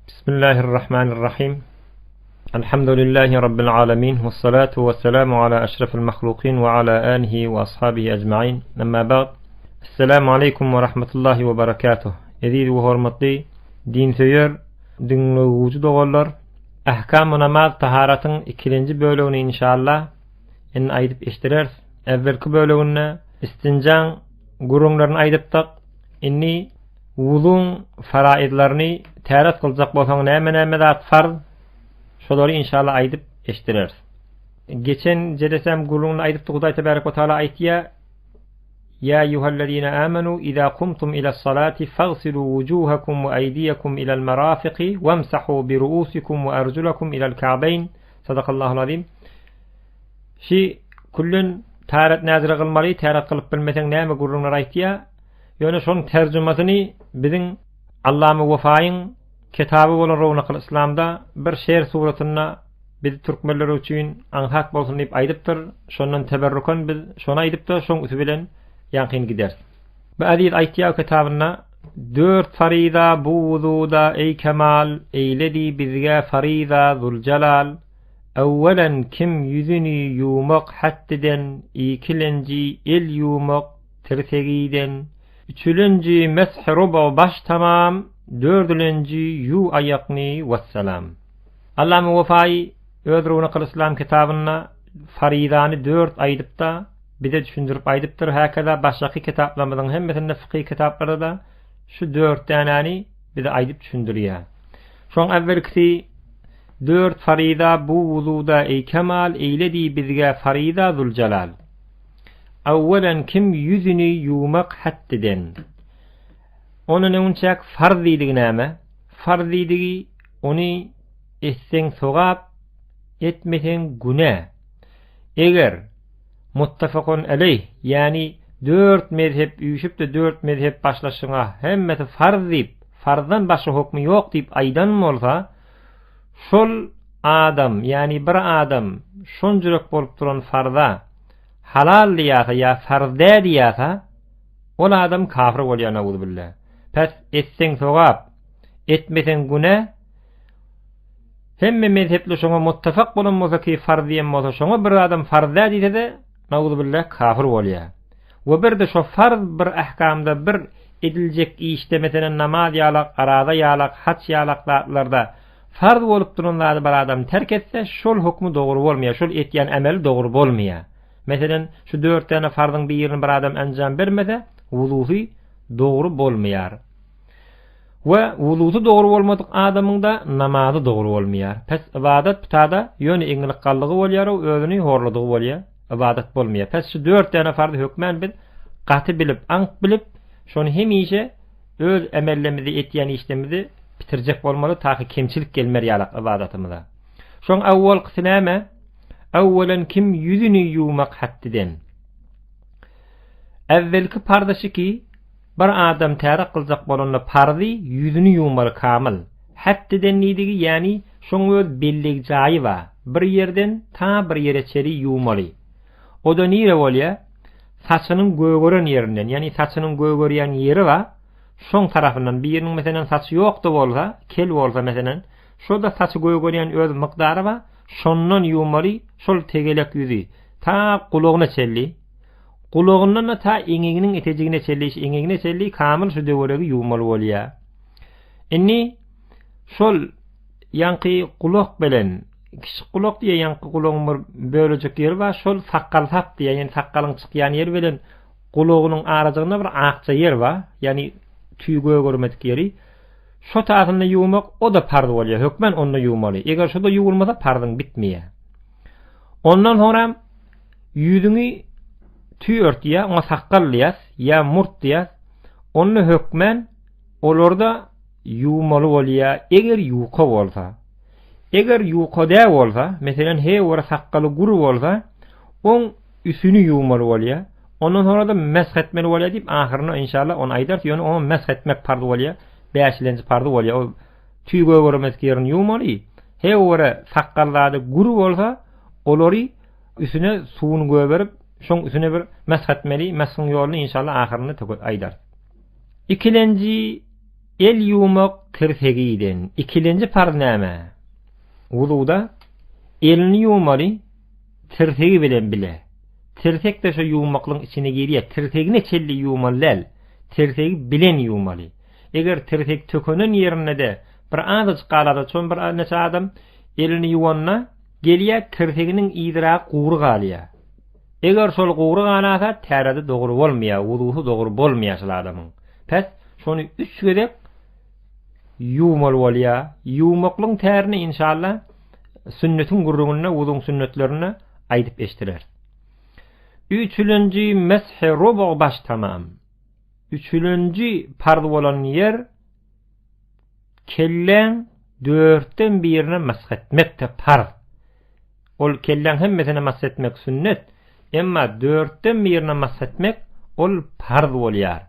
Bismillahirrahmanirrahim. Elhamdülillahi Rabbil alemin. Vessalatu vesselamu ala eşrefil mahlukin ve ala alihi ve ashabihi ecma'in. Amma ba'd. Esselamu aleyküm ve rahmetullahi ve berekatuh. Aziz ve hormatly din söýer, dinleýüji dogallar. Ahkam-ı namaz taharatın ikinci bölügini inşallah en aýdyp eşdirers. Evvelki bölügünde istinjan gurunlaryny aýdypdyk. Inni wuzun faraidlaryny täret kılacak bolsaň näme zat farz şolary inşallah aýdyp eşdirers. Geçen jedesem gurunlaryny aýdypdy, Hudaý tebarek we taala aýtýa: "Ya eyyuhellezine amenu iza kumtum ilas-salati faghsilu wujuhakum ve aydiyakum ilal marafiqi wamsahu bi ru'usikum ve arjulakum ilal ka'bayn." Sadaqallahul azim. Şi kullun täret näzir kılmaly, täret kılıp bilmeseň näme gurunlary aýtýa. Ýöne şonuň terjümasini biziň Allama Wafaýyň kitaby bolan Rawnaqul İslamda bir şeýer suratyna biz türkmenler üçin anhak bolsun diýip aýdypdyr. Şondan teberrukan biz şonu aýdypdy, şoň üstü bilen ýankyň gider. Bu aziz aýtýar kitabyna 4 fariza bu wuzuda ey kemal eýledi bizge fariza zul celal. Awwalan kim yüzüni yumak hattiden, ikilenci el yumak tirsegiden, üçüncü mesh ruba baş tamam, dördüncü yu ayakni vesselam. Allama Wafaý öz Rawnaqul İslam kitabyna farizany 4 aýdypda bize düşündirip aýdypdyr. Häkeza başgaky kitaplarymyzyň hemmesinde fiqh kitaplarynda şu 4 tanany bize aýdyp düşündirýär. Şoň awvelki 4 fariza bu wuzuda ey kemal eýledi bizge fariza zul celal. Awwalan kim yüzünü yumak hattiden. Onun önçak farz diýdigi näme? Farz diýdigi onu etseň sogap, etmeseň günä. Eger muttafaqun aleyh, yani 4 mezhep üýüşip de 4 mezhep başlaşyňa hemmeti farz diýip, farzdan başga hukmy ýok diýip aýdan bolsa, şol adam, yani bir adam şonjurek bolup duran farza halal diýäse ya farz diýäse, ol adam kafir bolýar naudzubillah. Pes etseň sogap, etmeseň günä. Hemme mezhepli şoňa muttafaq bolan bolsa ki farz diýen bolsa, şoňa bir adam farz diýse de naudzubillah kafir bolýar. We bir de şo farz bir ahkamda bir ediljek işde meselen namaz ýalak, arada ýalak, haç ýalaklarda farz bolup duranlary bir adam terk etse, şol hukmy dogry bolmaýar, şol etýän amel dogry bolmaýar. Meselen şu 4 tane farzyň birini bir adam anjam bermese, wuzuy dogry bolmaýar. We wuzuy dogry bolmadyk adamyň da namazy dogry bolmaýar. Pes ibadat pitada ýöne eňlik gallygy bolýar, özüni horladygy bolýar, ibadat bolmaýar. Pes şu 4 tane farz hökmen bil gaty bilip, ank bilip, şonu hemişe öz emellerimizi etýän işlerimizi bitirjek bolmaly, taky kemçilik gelmer ýalak ibadatymyza. Şoň awwal kysynäme? Awwalan kim yüzünü yumak hattiden. Evvelki pardaşy ki bir adam tärak kılacak bolanda pardy yüzünü yumaly kamil. Hattiden diýdigi, yani şoň öz belli jaýy bar. Bir ýerden ta bir ýere çeri yumaly. O da nire bolýar? Saçynyň göwgören ýerinden, yani saçynyň göwgörýän ýeri bar. Şoň tarafyndan bir ýeriniň meselen saçy ýokdy bolsa, kel bolsa meselen, şoda saçy göwgörýän öz mykdary bar. Şondan yumaly, şol tegelek yüzi ta kulagyna çelli. Kulagyndan ta eňeginiň etejigine çelli, eňegine çelli kamil şu döwregi yumaly bolýar. Inni şol ýanky kulak bilen, kiçik kulak diýe ýanky kulagyň bir bölejek ýeri bar, şol saqqal sap diýe, ýani saqqalyň çykýan ýer bilen kulagynyň arasyna bir akça yer bar, ýani tüý göwgörmedik ýeri. Şo tarafynda yumak o da farz bolýar, hökmen onda yumaly. Eger şoda yuwulmasa farzyň bitmeýär. Ondan sonra ýüzüňi tüý örtýär, ona saqqal diýär, ýa murt diýär. Onu hökmen olarda yuwmaly bolýar, eger yuqa bolsa. Eger yuqa dä bolsa, meselen he ora saqqaly guru bolsa, on üsünü yuwmaly bolýar. Ondan sonra da mesh etmeli bolýar diýip ahyryna inşallah onu aýdar, ýöne onu mesh etmek farz bolýar. 5-lenji pardy bolýar. O tüý göwgörmek ýerini yuwmaly. He ora saqqallary guru bolsa, olary üstüne suwuny göberip, şoň üstüne bir mesh etmeli, meshiň ýolyny inşallah ahyryna aýdar. Ikilenji El yumak tirtegiden. İkilinci farz näme? Wududa elini yumali tirtegi bilen bile. Tirtek de şu yumaklyň içine giriyor. Tirtegine çelli yumalal. Tirtegi bilen yumali. Eger tirtek tökönen yerine de bir azıç galada çon bir neçe adam elini yuwanna gelýär tirteginiň ýydragy gowru galýar. Eger şol gowru galasa tärede dogry bolmaýar, wuduhy dogry bolmaýar şol adamyň. Pes şonu 3 gerek yumal bolýar. Yumaklyň tärini inşallah sünnetin gurruguna, wuduň sünnetlerini aýdyp eşdiler. 3-nji mesh rubu baş tamam. 3-nji farz bolan yer kellen 4den birine mesh etmek de farz. Ol kellen hemmesine mesh etmek sünnet, emma 4den birine mesh etmek ol farz bolýar.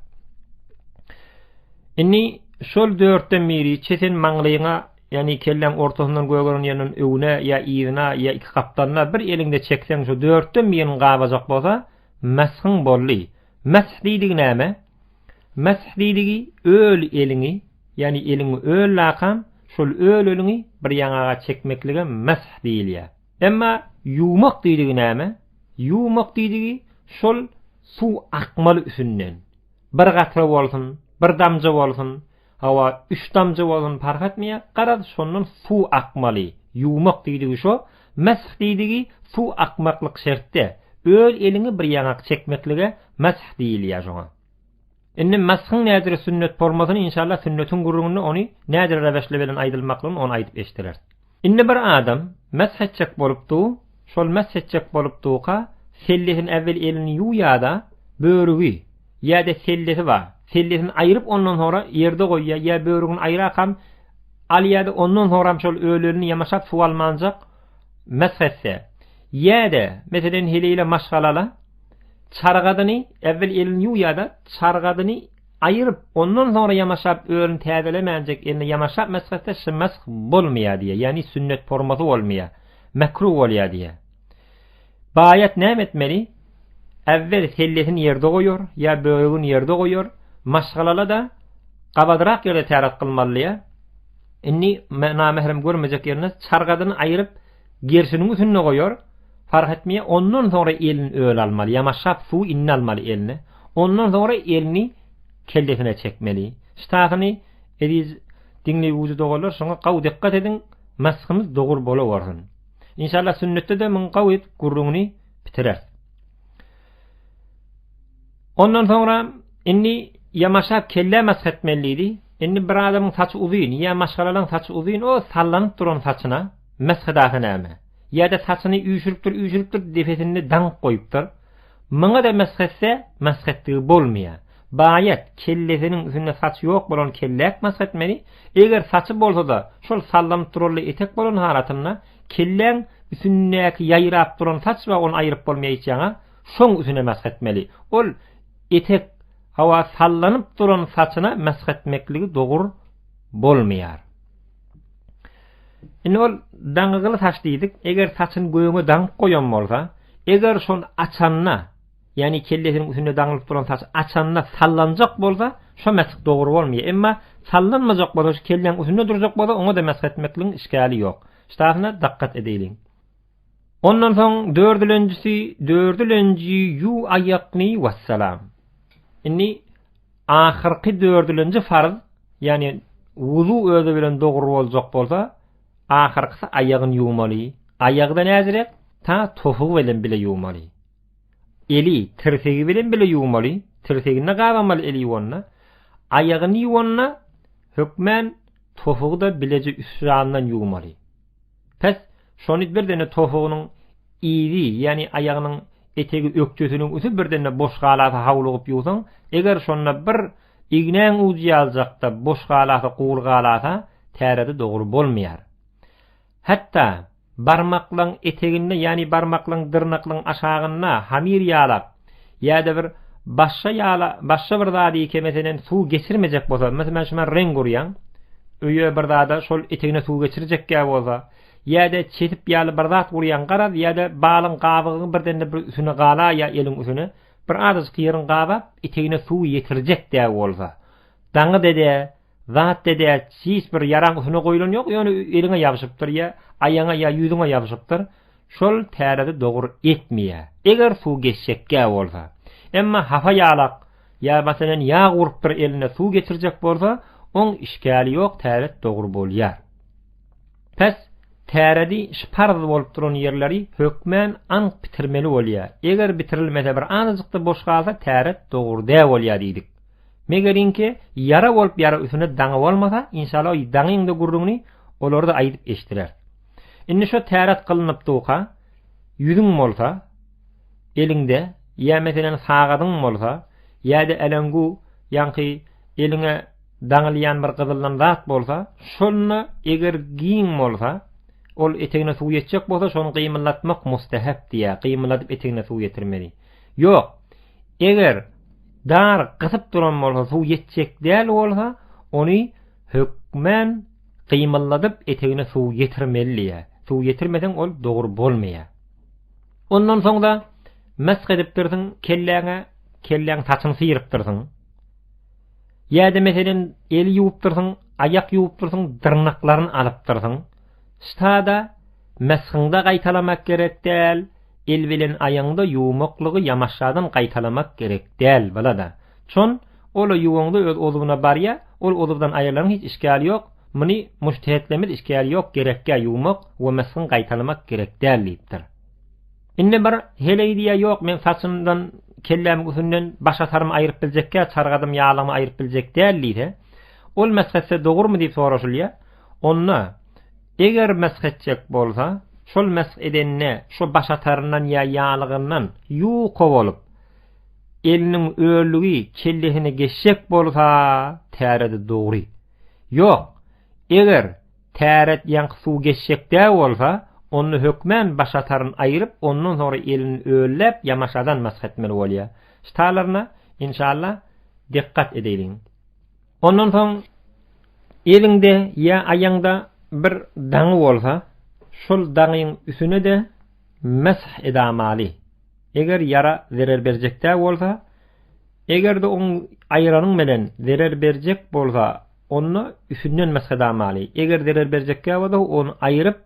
Inni şol 4den biri çetin maňlygyna, yani kellen ortasından gögörün ýerinin öwüne ya ýygyna ya iki kaptanna bir elinde çekseň şu 4den birinin gabajak bolsa meshin bolly. Mesh diýdigi näme? Mesh diýdigi öl elini, yani elini öl laqam, şol öl elini bir ýanaga çekmeklige mesh diýilýär. Emma yumak diýdigi näme? Yumak diýdigi şol suw akmaly üsünden. Bir gatra bolsun, bir damja bolsun, hawa 3 damja bolsun fark etmeýär. Garad şondan suw akmaly. Yumak diýdigi şo, mesh diýdigi suw akmaklyk şertde. Öl elini bir ýanaga çekmeklige mesh diýilýär şoňa. Indi meshin nädir sünnet formasyny inşallah sünnetin gurrugunda ony nädir räweşle bilen aýdylmaklyn ony aýdyp eşdiler. Indi bir adam mesh etjek bolupdy, şol mesh etjek bolupdyga sellehini evvel elini ýuýada böwrügi ýa-da sellesi bar. Sellesini aýryp ondan sonra ýerde goýýar, ýa böwrügini aýrakam alýada ondan sonra şol ölerini ýamaşap suw almanjak mesh etse. Ýa-da meselen heleyle maşgalala çargadyny evvel elini ýuýada çargadyny aýryp ondan sonra ýamaşap öýrüni täzelemänjek elini ýamaşap mesh etse şemes bolmaýar diýe. Ýani sünnet formasy bolmaýar. Mekruh bolýar diýe. Bayat näme etmeli? Evvel sellesini ýerde goýur, ýa böwrüni ýerde goýur. Maşgalala da gabadyrak ýerde täret kılmalyýar. Inni namehrem görmejek ýerine çargadyny aýryp gersiniň üstüne goýur. Fark etmeýär, ondan sonra elini öl almaly, ýamaşap suw inne almaly elini. Ondan sonra elini kellesine çekmeli. Ştahyny ediz diňli wujud golar, şoňa gaw dikkat edin, meshymiz dogry bola barhyn. İnşallah sünnette de min gawet gurrugyny bitirer. Ondan sonra inni ýamaşap kelle mesh etmeliydi. Inni bir adamyň saçy uzyn, ýa maşgalalan saçy uzyn, o sallanyp duran saçyna mesh edahy näme? Ya da saçını üýşüripdir, defetini dank goýupdyr. Maňa da mesh etse, mesh etdigi bolmaýar. Bayat kellesiniň üstünde saç ýok bolan kellek mesh etmeli. Eger saçy bolsa da şol sallanyp durarly etek bolan halatyna kellen üstündäki ýaýrap duran saç we onu aýryp bolmaýaçaňa şoň üstüne mesh etmeli. Ol etek hawa sallanyp duran saçyna mesh etmekligi dogry bolmaýar. Indi ol daňygyly saç diýdik. Eger saçyny göğüne dank goýan bolsa, eger şonu açanna, ýani kellesiniň üstünde daňylyp duran saç açanna sallanjak bolsa, şo mesh dogry bolmaýar. Emma sallanmajak bolsa, kellen üstünde durjak bolsa, oňa da mesh etmekliň işgali ýok. Ştahyna dakkat edeýin. Ondan soň dördülenji yu aýakny wassalam. Indi ahyrky dördülenji farz, ýani wuzu özi bilen dogry boljak bolsa, ahyrkysy aýagyny ýuwmaly. Aýagda näzirek? Ta topugy bilen bile ýuwmaly. Eli tirsegi bilen bile ýuwmaly. Tirsegini gawamaly eli ýuwanna. Aýagyny ýuwanna hökmen topugy da bileje üsrandan ýuwmaly. Pes şonu birdene topugynyň ýygy, ýani aýagynyň etegi ökçüsiniň üstü birdene boş galata hawlugyp ýuwsaň, eger şonda bir ignen uzy aljakda boş galata, gowul galata tärede dogry bolmaýar. Hatta barmaklaň eteginde, ýani barmaklaň dyrnaklaň aşagyna hamir ýalap ýa-da bir başga bir zady kemesenen suw geçirmejek bolsa, meselem şuna reng gurýan, öýe bir zada şol etegine suw geçirjek bolsa, ýa-da çetip ýaly bir zat gurýan garad, ýa-da balyň gabygyny birdende bir üstüne gala ýa eliň üstüne bir adys kyryn gaba etegine suw ýetirjek bolsa, daňy dede zat dede hiç bir yaran üstüne koyulan yok. Yani eline yapışıptır ya, ayağına ya yüzüne yapışıptır. Şol teredi doğru etmeye. Eğer su geçecekke olsa. Emma hafa yağlak ya mesela yağ vurup bir eline su geçirecek bolsa, on işgali yok, teret doğru bolýar. Pes teredi şparz bolup duran yerleri hökmen anq bitirmeli bolýar. Eger bitirilmese bir anızıkda boş kalsa teret doğru de bolýar diýdik. Megerinki yara bolup yara üstüne daňy bolmasa, inşallah daňyňda gurrugyny olarda aýdyp eşdiler. Indi şu teret kılınıp tuğka, yüzün bolsa, elinde, ya meselen sağadın bolsa, ya da elengu, yankı eline daňylayan bir gyzyldan zat bolsa, şonu eger giyin bolsa, ol etegine suw ýetjek bolsa, şonu gymylatmak mustahab diýär, gymylatyp etegine suw ýetirmeli. Ýok, eger dar gysyp duran bolsa, suw ýetjek däl bolsa, ony hökmen gymylatyp etegine suw ýetirmeli. Suw ýetirmeden ol dogry bolmaýar. Ondan soň da mesk edip durdyň, kelläň saçyny syýryp durdyň. Ýa-da meselen el ýuwup durdyň, ayak ýuwup durdyň, dyrnaklaryny alyp durdyň. Ştada mesgiňde gaýtalamak gerek däl, el bilen aýaňda ýuwmaklygy ýamaşadan gaýtalamak gerek däl bolada. Çon ol ýuwuňda öz odugyna barýa, ol odugdan aýarlaryň hiç işgali ýok. Muni mujtehitlemez işgali ýok, gerekkä ýuwmak we mesgiň gaýtalamak gerek däl diýipdir. Indi bir heleýdiýä ýok, men saçymdan kellämi üstünden başa tarym aýryp biljekkä, çargadym ýağlamy aýryp biljek däl diýdi. Ol mesgetse dogurmy diýip soraşylýar. Onna eger mesgetjek bolsa, şol mesk edenne şu başa taryndan ýa ýağlygyndan ýuqa bolup eliniň öýlügi kellehine geçjek bolsa, täredi dogry. Ýok, eger täret ýanky suw geçjekde bolsa, onu hökmen başataryn aýryp, ondan sonra elini öýlep ýamaşadan mesgetmeli bolýar. Ştalarna inşallah dikkat edeýin. Ondan soň elinde ýa aýaňda bir daňy bolsa, şol daňyň üstüne de mesh edamali. Eger yara zerer berjekde bolsa, eger de on aýranyň bilen zerer berjek bolsa, onu üstünden mesh edamali. Eger zerer berjekde bolsa, onu aýryp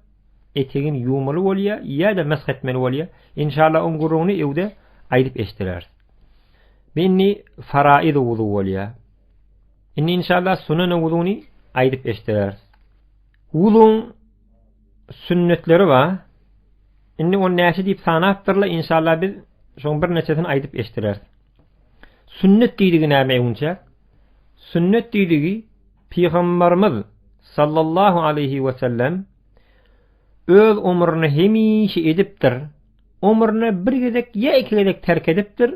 etegin ýuwmaly bolýar, ýa-da mesh etmeli bolýar. İnşallah on gurrugyny ewde aýdyp eşdiler. Binni faraid wudu bolýar. Inni inşallah sunan wuduny aýdyp eşdiler. Wudun sünnetleri var. Inni on näçe diýip sanapdyrlar, inşallah biz şoň bir neçesini aýdyp eşdiler. Sünnet diýdigi näme üçin? Sünnet diýdigi Peygamberimiz sallallahu aleyhi we sellem öz umruny hemişe edipdir. Umruny bir gezek ya iki gezek terk edipdir,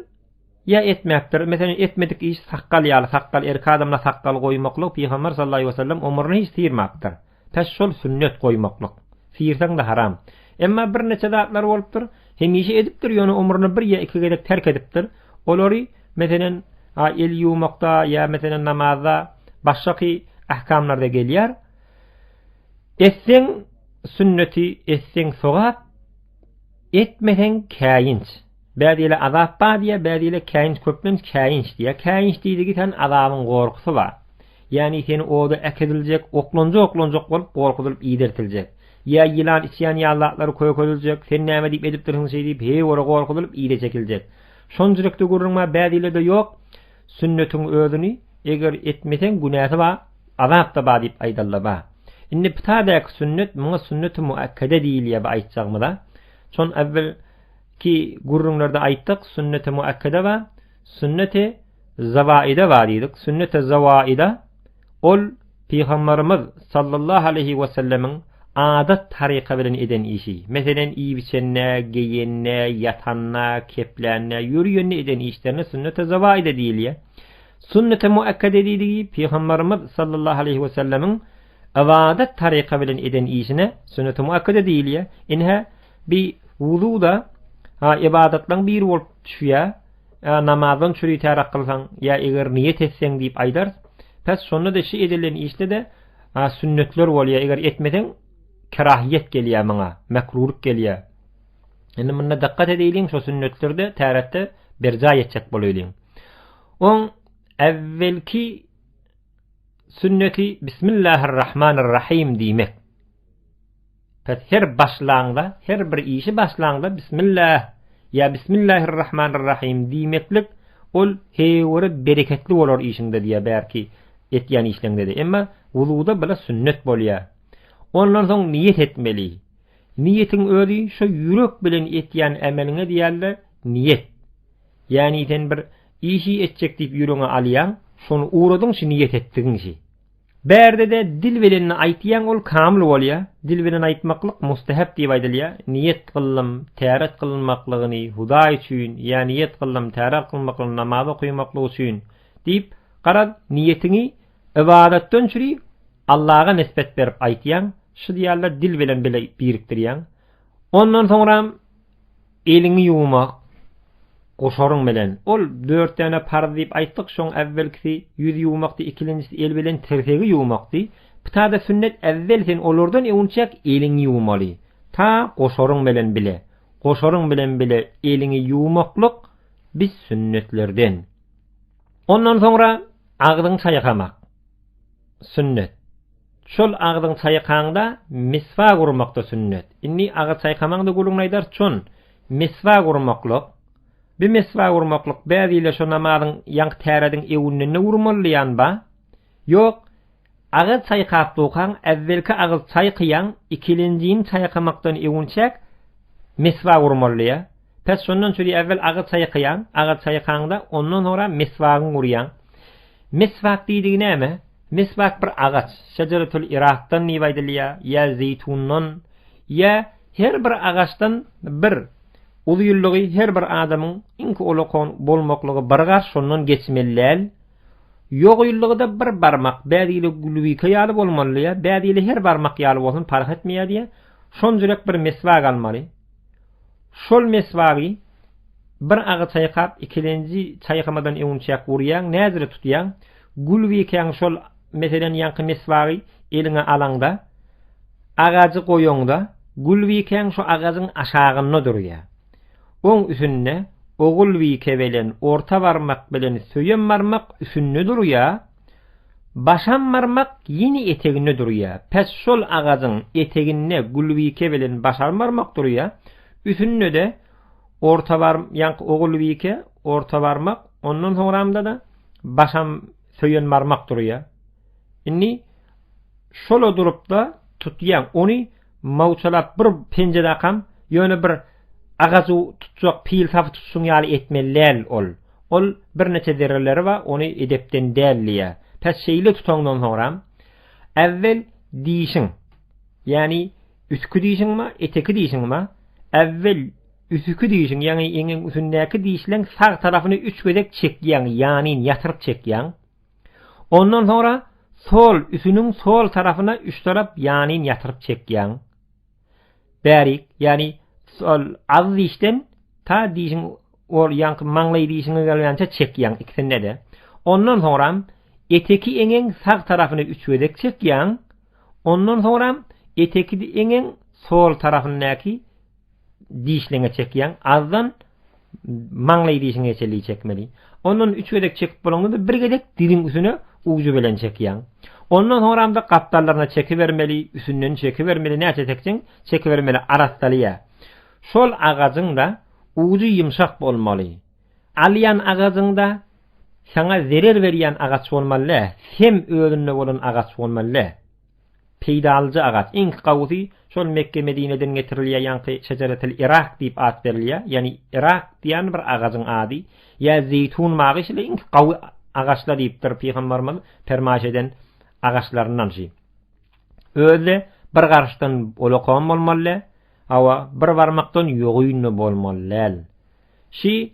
ya etmekdir. Mesela etmedik iş sakkal ýaly, sakkal erki adamla sakkal goýmaklyk Peygamber sallallahu aleyhi we sellem umruny hiç tiýirmekdir. Täş şol sünnet goýmaklyk. Tiýirseň de haram. Emma bir neçe zatlar bolupdyr, hemişe edipdir, ýöne umruny bir ya iki gezek terk edipdir. Olary meselen el ýuwmakda ya meselen namazda başgaky ahkamlarda gelýär. Etseň sünneti, etseň sowap, etmesen käýinç. Bädiyle azap badiýa, bädiyle käýinç köplen käýinç diýär. Käýinç diýdigi sen azabyň gorkusy bar. Yani seni oda ekediljek, oklanjak bolup gorkudylyp iýdertiljek. Ya ýylan isýan ýallatlary köýködiljek, sen näme diýip edip durýan şey diýip he ora gorkudylyp iýde çekiljek. Şonjulukda gurrunma bädiyle de ýok. Sünnetiň özüni eger etmesen günäsi bar, azap da bar diýip aýdallar bar. Indi pitadak sünnet, muňa sünnet-i muakkade diýilýär bu aýtjagmyda. Şon awvel ki gurrunlarda aýtdyk, sünnet-i muakkade we sünnet-i zawaida bar diýdik. Sünnet-i zawaida ol Peygamberimiz sallallahu aleyhi we sellemiň adat taryka bilen eden işi. Meselen iýbiçenne, geýenne, ýatanna, keplänne, ýürýenne eden işlerine sünnet-i zawaida diýilýär. Sünnet-i muakkade diýdigi Peygamberimiz sallallahu aleyhi we sellemiň adat taryka bilen eden işine sünnet-i muakkade diýilýär. Inha bir wududa ibadatlaryň biri bolup düşýär. Namazyň çüri tarak kılsaň ya eger niyet etseň diýip aýdar. Pes şonda da şi edilen işde de sünnetler bolýar. Eger etmesen kerahiýet gelýär maňa, mekruhluk gelýär. Indi munda dikkat edeýin, şu sünnetlerde täretde bir jaý etjek bolýar. On evvelki sünneti Bismillahirrahmanirrahim diýmek. Pes her başlangda, her bir işi başlangda Bismillah ya Bismillahirrahmanirrahim diýmeklik ol hewre bereketli bolar işinde diye belki etýän işleňde de. Emma wududa bile sünnet bolýar. Ondan soň niyet etmeli. Niyetin ödi şu yürek bilen etýän emeliňe diýerler niyet. Yani sen bir işi etjek diýip ýüregiňe alýan, şonu uğradyň şu niyet etdiňşi. Berde de dil bilen aýtýan ol kamil bolýar. Dil bilen aýtmaklyk mustahab diýip aýdylýar. Niyet kıllym, täret kılmaklygyny Hudaý üçin, ýa niyet kıllym, täret kılmaklygyny namaz okuýmaklygy üçin diýip garad niyetini ibadatdan çyry Allah'a nispet berip aýtýan, şu diýerler dil bilen bile birikdirýän. Ondan soňra elini ýuwmak goşaryň bilen. Ol 4 tane farz diýip aýtdyk, şoň awvelki ýüz ýuwmakdy, ikincisi el bilen tertegi ýuwmakdy. Pitada sünnet awvel sen olardan ewunçak elini ýuwmaly. Ta goşaryň bilen bile. Goşaryň bilen bile elini ýuwmaklyk biz sünnetlerden. Ondan soňra agdyň çaýamak. Sünnet. Şol agdyň çaýakanda miswak urmakda sünnet. Inni agy çaýkamagda guluňaýdar çon miswak urmaklyk. Bir miswak urmaklyk bäziyle şo namazyň ýank täredin ewunine urmalýanba? Ýok, agy çaýkap dokan awvelki agy çaýkyan, ikinciň çaýkamakdan ewunçak miswak urmalýar. Pes şondan çöri awvel agy çaýkyan, agy çaýkanda ondan sonra miswagyň urýan. Miswak diýdigi näme? Miswak bir agaç, şejeretül iraqdan niwaydylýar, ya zeytundan, ya her bir agaçdan bir ulylygy her bir adamyň inki olokon bolmaklygy bargar şondan geçmelläl. Ýogylygy da bir barmak, bäziyle gulwika ýaly bolmaly, bäziyle her barmak ýaly bolsun fark etmeýär diýe. Şonjurek bir miswak almaly. Şol miswagy bir agaç çaýkap, ikinji çaýkamadan ewunçak urýan, näzire tutýan, gulwikaň şol meselen ýanky miswagy eline alanda, agacı goýoňda, gulwikaň şu agacyň aşagyna durýar. Oň üstünde ogul wike bilen orta barmak bilen söýen barmak üstünde durýar. Başan barmak ýeni eteginde durýar. Pes şol agazyň eteginde gul wike bilen başan barmak durýar. Üstünde de orta barmak ýanky ogul wike, orta barmak, ondan soňramda da başan söýen barmak durýar. Inni şol durup da tutýan, ony mawçalap bir penjere akam, ýöne bir agazı tutsak pil tafı tutsun ýaly etmelläl ol. Ol bir neçe dereleri wa ony edepden dälliýär. Pes şeýle tutandan soňra awvel diýişiň. Yani üskü diýişiňmi, eteki diýişiňmi? Awvel üskü diýişiň, yani eňin üstündäki diýişleň sağ tarafyny 3 gözek çekýän, ýani ýatyryp çekýän. Ondan soňra sol üsünün sol tarafına 3 taraf ýani ýatyryp çekýän. Bärik, yani sol az diýişden ta diýişiň ol ýanky maňlaý diýişiňe gelýänçe çekýän ikisinde de. Ondan soňra eteki eňin sağ tarafyny 3 gözek çekýän. Ondan soňra eteki eňin sol tarafyndaky diýişleňe çekýän. Azdan maňlaý diýişiňe çeli çekmeli. Ondan 3 gözek çekip bolanda bir gözek diliň üstüne uju bilen çekýän. Ondan soňra da gapdallaryna çekibermeli, üstünden çekibermeli, näçe tekçiň çekibermeli arastalýa. Şol agazyň da uju ýumşak bolmaly. Alýan agazyň da sana zerer berýän agaç bolmaly, hem öýünde bolan agaç bolmaly. Peýdalçy agaç, iň gawsy şol Mekke Medine'den getirilýän ýanky şejeretül Iraq diýip at berilýär. Yani Iraq diýen bir agaçyň ady, ýa zeytun magy şeýle iň gawy agaçlar diýipdir Peýgamberimiz fermaş eden agaçlaryndan şi. Öýle bir garşdan olokon bolmaly. Hawa bir barmakdan ýogyny bolmaly. Şi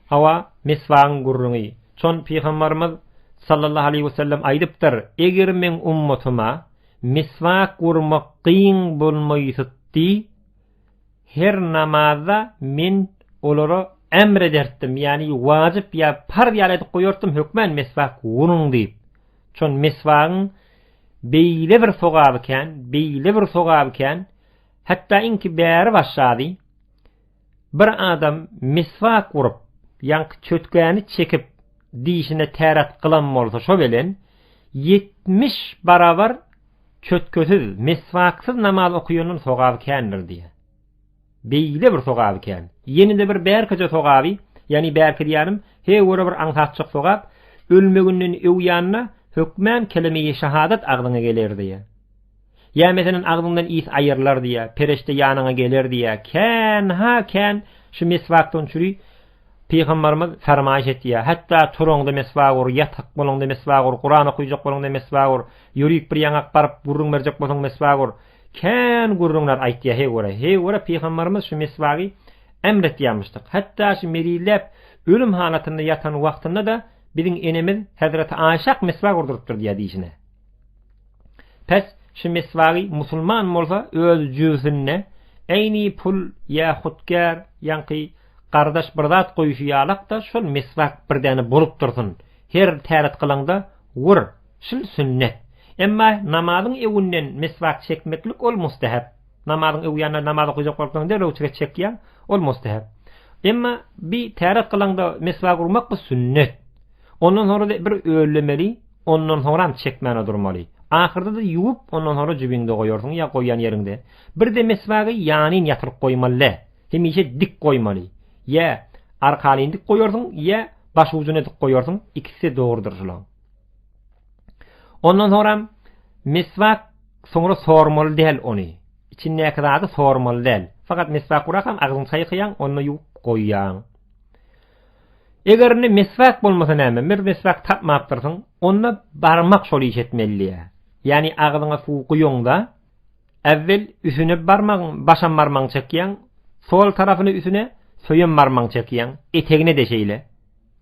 hawa miswaň gurruňy. Çon Peýgamberimiz sallallahu aleyhi we sellem aýdypdyr: "Eger men ummatyma miswak gurmak kyn bolmaýsy, her namazda men olara emrederdim, yani wajyp ýa farz ýaly goýardym, hökmen miswak gurun diýip." Çon miswagyň beýle bir sogaby ken, hatta inki bäri başlady. Bir adam miswak gurup, ýanky çötkäni çekip diýişine täret kılan bolsa şo bilen, 70 barabar kötkösüz, mesvaksız namaz okuyanın sogabı kändir diye. Beýle bir sogabı kän. Yenide bir bärkaja sogaby, ýani bärki diýerim, hewara bir aňsatçyk sogap, ölmegünden öwýanyna hökmän kelime-i şahadat agdyna geler diye. Ya meselen agdyndan is aýyrlar diye, pereşte ýanyna geler diye, kän şu mesvakdan çüri Peygamberimiz fermaýş etdiýär. Hatda turongda meswak ur, ýatak bolanda meswak ur, Qur'an okuyjak bolanda meswak ur, ýürek bir ýaňak baryp gurrun berjek bolsaň meswak ur. Kän gurrunlar aýtdyýar hewara Peygamberimiz şu meswagy emretýärmişdir. Hatda şu merilep ölüm halatynda ýatan wagtynda da biziň enemiz Hazreti Aýşa meswak urdurypdyr diýär diýişine. Pes şu meswagy musulman bolsa öz jüzüne eýni pul ýa hutkar ýanky qardaş birdat goýuşy ýalak da şol meswak birdäne bolup dursun. Her täret kılanda wur, şol sünnet. Emma namazyň ewünden meswak çekmeklik ol mustahab. Namazyň ewýände namaz okuyjak bolsaň derä uçga çekýär, ol mustahab. Emma bir täret kılanda meswak urmak bu sünnet. Ondan sonra bir öýlemeli, ondan sonra çekmäne durmaly. Ahyrda da ýuwup ondan sonra jibinde goýarsyň ýa goýan ýerinde. Bir de meswagy ýanyň ýatyryp goýmaly. Hemişe dik goýmaly. Ya arkalyň dik goýarsyň, ya baş ujuny dik goýarsyň, ikisi dogrudur şular. Ondan sonra meswak soňra sormaly däl ony. İçinde kadar sormaly däl. Fakat meswak urakam agzyň saýkýan, onu ýuwup goýýan. Egerni meswak bolmasa näme? Bir meswak tapmapdyrsyň, onda barmak şoly etmeli. Yani agzyňa suw goýýanda äwvel üsüne barmagyň, başan barmagyň çekýän, sol tarafyny üsüne söýen barmagyň çekýän, etegine deşeýle.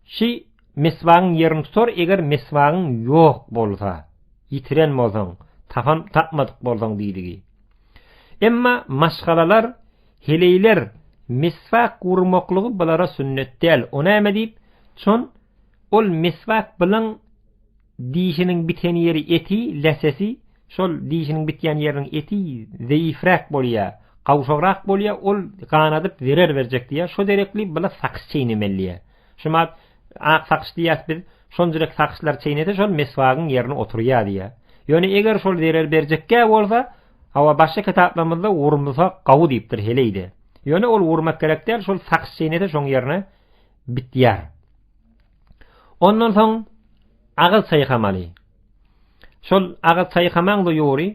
Şi meswagyň ýerini tutar, eger meswagyň ýok bolsa, ýitiren bolsaň, tapmadyk bolsaň diýdigi. Emma maşgalalar, heleyler meswak gurmaklygy bulara sünnet däl. Ona näme diýip, çon ol meswak bilen diýişiniň biten ýeri eti, lesesi, şol diýişiniň bitýän ýeriniň eti zeýifrak bolýar, gawşagrak bolýar, ol ganadyp berjek diýär. Şo derekli bula saks çeýnemeli. Şoma saks diýär biz, şonjurek sakslar çeýnede şol meswagyň ýerine oturýar diýär. Ýöne eger şol berjekkä bolsa, hawa başga kitaplarymyzda urmasa gawy diýipdir heleydi. Ýöne ol urmak gerekdir, şol saks çeýnede şoň ýerine bitýär. Ondan soň agyz saýhamaly. Şol agyz saýhamaň da ýory,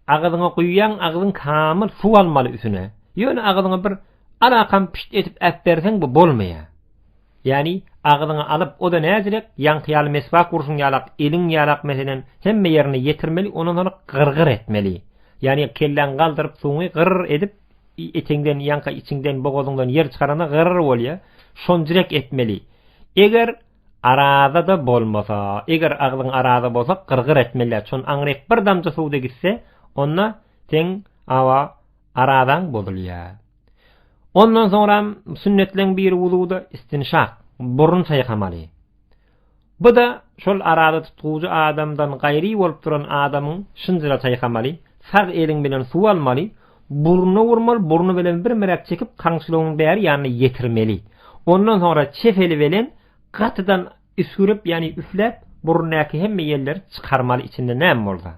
agyzyňa goýýan agyzyň kamyl suw almaly üstüne. Ýöne agyzyňa bir alakam pişt etip äpberseň bu bolmaýar. Yani agyzyňa alyp o da näzirek ýankyýaly meswak urşun ýalak, eliň ýalak meselen hemme ýerine ýetirmeli, onuň sonra gırgır etmeli. Yani kellen galdyryp suwny gırr edip etengden ýanka içinden bogozyňdan ýer çykarana gırr bolýar. Şonjurek etmeli. Eger arada da bolmasa, eger agyzyň arada bolsa gırgır etmeli. Çon aňryk bir damja suwda gitse, onna teň awa aradan bolýar. Ondan sonra sünnetleň biri wududa istinşaq, burun saýhamaly. Bu da şol arada tutgujy adamdan gaýry bolup duran adamyň şynjyra saýhamaly, sag eliň bilen suw almaly, burnu vurmaly, burnu bilen bir merak çekip kaňçylygyň bäri ýanyna ýetirmeli. Ondan sonra çefeli bilen gatydan üsürip, yani üflep, burundaky hemme ýerleri çykarmaly içinde näme bolsa.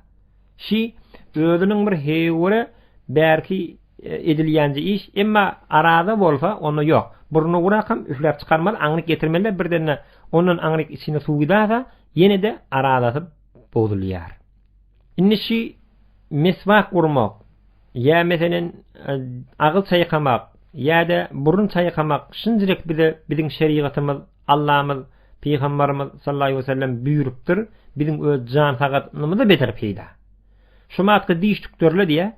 Şi özüniň bir hewre bärki edilýänji iş, emma arada bolsa onu ýok. Burnu urakam üflep çykarmaly, aňryk getirmeli, birdenne onun aňryk içine suw gidasa, ýene de arada bozulýar. Indi şi meswak urmak, ya meselen agyz saýkamak, ya da burun saýkamak şynjyrek biziň şeriatymyz, Allah'ımız, Peygamberimiz sallallahu aleyhi ve sellem buyurupdyr, biziň öz jan sagatymyzy beter peýda. Şumatda diýiş tükdörle diye,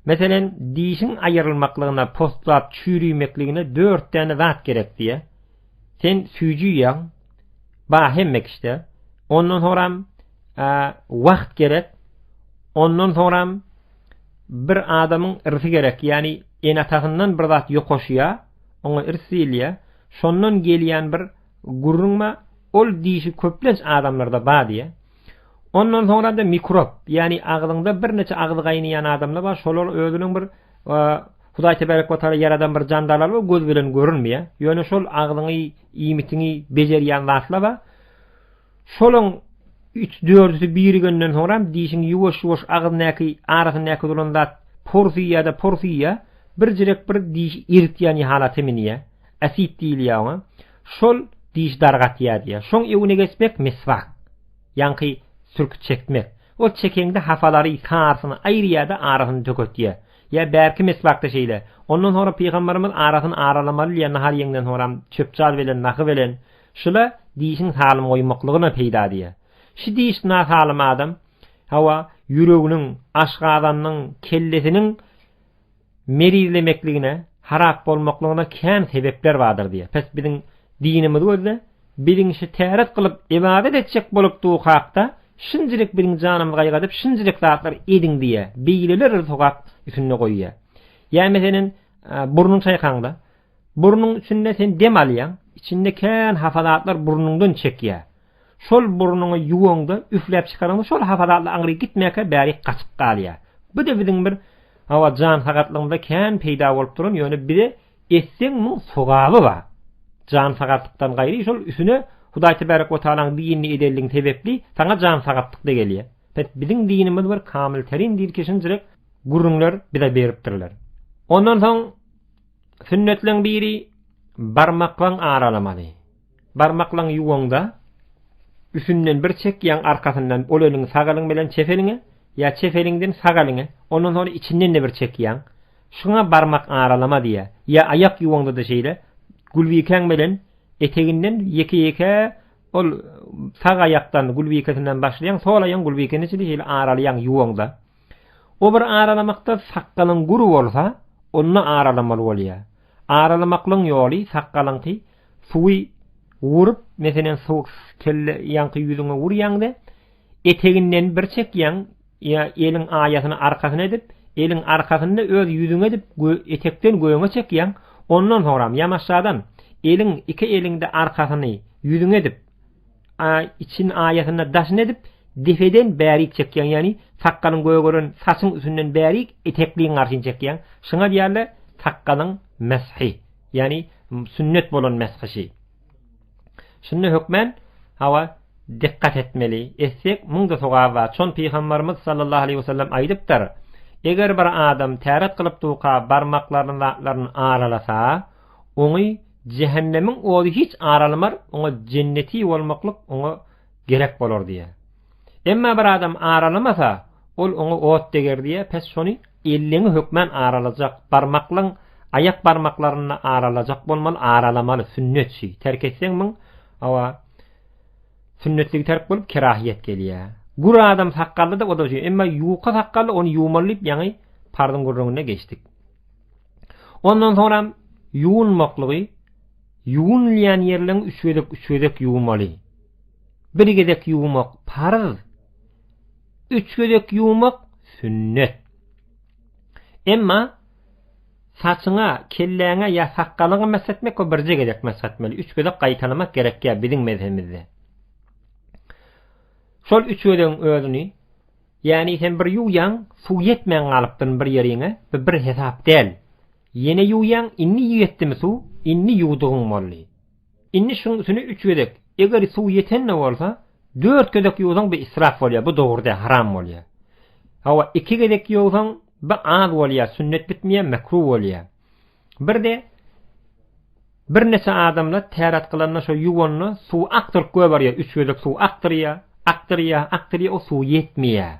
meselen diýişiň aýrylmaklygyna, postlap çürüýmekligine 4 tane zat gerek diye. Sen süýjüýäň, ba hemmek işte. Ondan sonra wagt gerek. Ondan sonra bir adamyň irsi gerek, yani enatasından bir zat ýokoşýar, oňa irsilýär. Şondan gelýän bir gurrunma ol diýişi köplenç adamlarda bar diye. Ondan sonra da mikrop, yani agzyňda bir neçe agzy gaýnaýan adamlar bar, şolar özüniň bir Hudaý tebarek we taala yaradan bir jandarlar we göz bilen görünmeýär. Ýöne şol agzyňy, iýmitini bejerýän zatlar bar. Şolaň 3-4'sü birigenden sonra diýişiň ýuwaş-ýuwaş agyndaki arasyndaki duran zat porfiýa bir jirek bir diýiş eritýän halaty miniýe asit diýilýär. Şol diýiş dargatýar. Şoň ewine geçmek meswak. Ýanky sürküt çekmek. O çekende hafalary karsyny aýrýada arasyny tökötýär. Ya belki meswakda şeýle. Ondan sonra Peýgamberimiz arasyny aralamaly ýa nahar ýeňden sonra çöpçal bilen nahy bilen şula diýişiň salym goýmaklygyna peýda diýär. Şu diýiş nasalym adam hawa ýüreginiň, aşgazanyň, kellesiniň merizlemekligine, harap bolmaklygyna kän sebepler bardyr diýär. Pes biziň dinimiz gözde biziň şu täret kılıp ibadet etjek bolup duğu hakda şinjilik biziň janymyzy gaýgadyp şinjilik zatlar ediň diýär. Beýleler sogak üstüne goýýar. Ýa meselen burnun çaýkanda burnun üstünde sen dem alýan, içinde kän hafalatlar burnundan çekýär. Şol burnuňy ýuwaňda üfläp çykaranda şol hafalatlar aňry gitmäke bäri gaçyp galýar. Bu da biziň bir hawa jan sagatlygynda kän peýda bolup duran ýöne biri etseň mu sogaby bar. Jan sagatlykdan gaýry şol üstüne Hudaý tebarek we taalaň dinini edelligiň sebepli taňa jan sagatlyk da gelýär. Biziň dinimiz bir kamil terin dilkeşinjilik gurrunlar bize beripdirler. Ondan soň sünnetleň biri barmaklaň aralamaly. Barmaklaň ýuwaňda üstünden bir çekýän arkasyndan olanyň sagalyň bilen çefeliňe ýa çefeliňden sagalyňa ondan sonra içinden de bir çekýän. Şuna barmak aralama diýär. Ýa ayak ýuwaňda da şeýle gulwiken bilen eteginden ýeke ol sag ayakdan gulwikesinden başlayan sol aýan gulwikeni şeýle aralayan ýuwaňda. O bir aralamakda sakalyň guru bolsa, onu aralamaly bolýar. Aralamaklyň ýoly sakalyňky suwy wurup, meselen soğuk kelle ýanky ýüzüňe wurýanda, eteginden bir çekýän ýa eliň aýasyny arkasyna edip, eliň arkasyny öz ýüzüňe edip, etekden göýüňe çekýän, ondan sonra ýamaşadan eliň iki eliňde arkasyny ýüzüňe edip, için aýasyna daşyny edip, defeden bärik çekýän, ýani sakalyň göýgörün saçyň üstünden bärik etekliň arşyn çekýän. Şuňa diýerler sakalyň meshi, ýani sünnet bolan meshi. Şunu hükmen hawa dikkat etmeli. Etsek munda sogab var. Çon Peýgamberimiz sallallahu aleyhi ve sellem aýdypdyr. Eger bir adam täret kılıp tuqa barmaklaryny aralasa, oňy cehennemiň ogy hiç aralamar, oňa jenneti bolmaklyk oňa gerek bolar diýär. Emma bir adam aralamasa, ol oňa ot deger diýär. Pes şonu elliňi hükmen aralajak. Barmaklaryň ayak barmaklaryny aralajak bolmaly, aralamaly sünnetçi. Terk etseň min awa sünnetlik terk bolup kerahiýet gelýär. Gura adam sakally da o da şey. Emma ýuqa sakally onu ýumalyp ýani pardon gurrungyna geçdik. Ondan sonra ýuwunmaklygy ýuwunlayan ýerleň üçgedek ýuwmaly. Birigedek ýuwmak farz. Üçgedek ýuwmak sünnet. Emma saçyňa, kelläňe ýa sakalyňa mesletmek o birje gerek mesletmeli. Üçgedek gaýtalamak gerekýär biziň mezhebimizde. Şol üçgedek özüni, ýani sen bir ýuwyan suw ýetmeň galypdyn bir ýeriňe, bir hesap del. Ýene ýuwyan inni ýetdimi suw, inni ýuwdygyň bolly. Inni şuň üstüne üçgedek. Eger suw ýetenne bolsa, 4 gedek ýuwsaň bir israf bolýar, bu dogry haram bolýar. Hawa 2 gedek ýuwsaň bir az bolýar, sünnet bitmeýär, mekruh bolýar. Bir de bir neçe adamlar täret kılanyna şo ýuwanyny suw aktyryp goýarýar, 3 gedek suw aktyrýar, o suw ýetmeýär.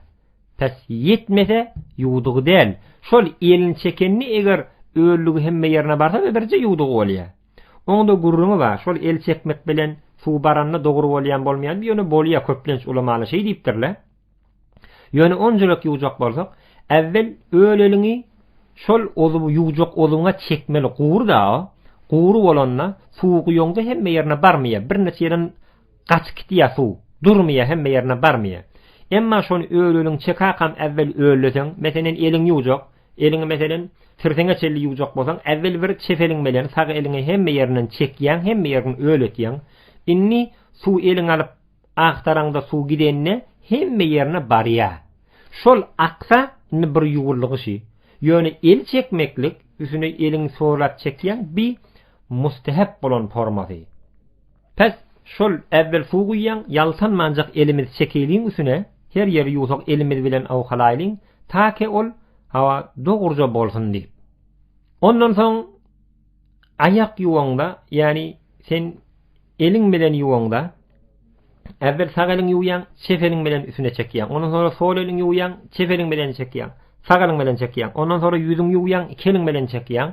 Pes ýetmese ýuwdygy del. Şol elin çekenni eger öllügi hemme ýerine barsa birje ýuwdygy bolýar. Onda gurrumy bar. Şol el çekmek bilen suw baranna dogry bolýan bolmaýan bir ýöne bolýar, köplenç ulamaly şey diýipdirler. Ýöne onjuluk ýuwjak bolsak, evvel öleliňi şol ozup ýuwjak oluňa çekmeli gurda. Guru bolanna suw ýoňda hemme ýerine barmaýar. Bir neçe ýerden gaçyp gitýär suw. Durmaýar, hemme ýerine barmaýar. Emma şonu öleliň çekakam evvel öllesen, meselen eliň ýuwjak, eliň meselen tirseňe çelli ýuwjak bolsaň, evvel bir çefeliň bilen sag eliňe hemme ýerinden çekýän, hemme ýerinden öletýän. Inni suw eliň alyp agtaraňda suw gidenne hemme ýerine barýar. Şol aksa bir ýuwullygy şi. Ýöne el çekmeklik üstüne eliň soğulat çekýän bir mustahab bolan formasy. Pes şol evvel suğuyan yaltan mancak elimiz çekeliğin üstüne her yeri yusak elimiz bilen awhalaylyn ta ki ol hawa dogurja bolsun diýip. Ondan soň ayak yuwanda yani sen elin bilen yuwanda evvel sağ elin yuwyan çefelin bilen üstüne çekýän. Ondan sonra sol elin yuwyan çefelin bilen çekýän. Sağ elin bilen çekýän. Ondan sonra yüzüň yuwyan iki elin bilen çekýän.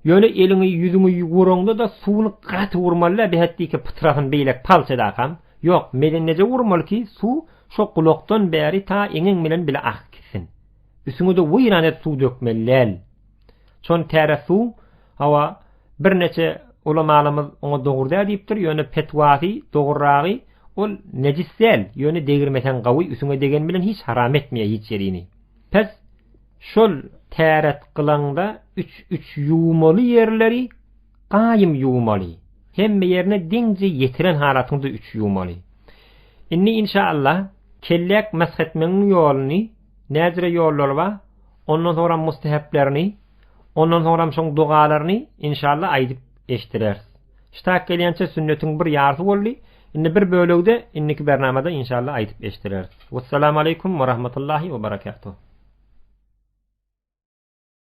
Ýöne elini yüzüňi ýuwuranda da suwuny gaty wurmaly behetdiki pytrafyn beýlek palçadakam. Ýok, meden neje wurmaly ki suw şo gulokdan bäri ta eňiň bilen bile akýsyn. Üstüňe de wyran et suw dökmelil. Şon täre suw hawa bir neçe ulamalymyz oňa dogurda diýipdir. Ýöne petwaty, dogurragy ol nejissel, ýöne degirmesen gawy üstüňe degen bilen hiç haram etmeýär hiç ýerini. Pes şol täret kılanda 3 yuwmaly yerleri gaýym yuwmaly. Hemme ýerine diňje ýetiren halatynda 3 yuwmaly. Inni inşallah kellek meshetmenin ýoluny, näzire ýollary bar, ondan sonra mustahaplerini, ondan sonra şoň dugalaryny inşallah aýdyp eşdirer. Ştak gelýänçe sünnetiň bir ýarty boldy. Inni bir bölegde inniki bernamada inşallah aýdyp eşdirer. Wassalamu aleykum we rahmetullahi we berekatuh.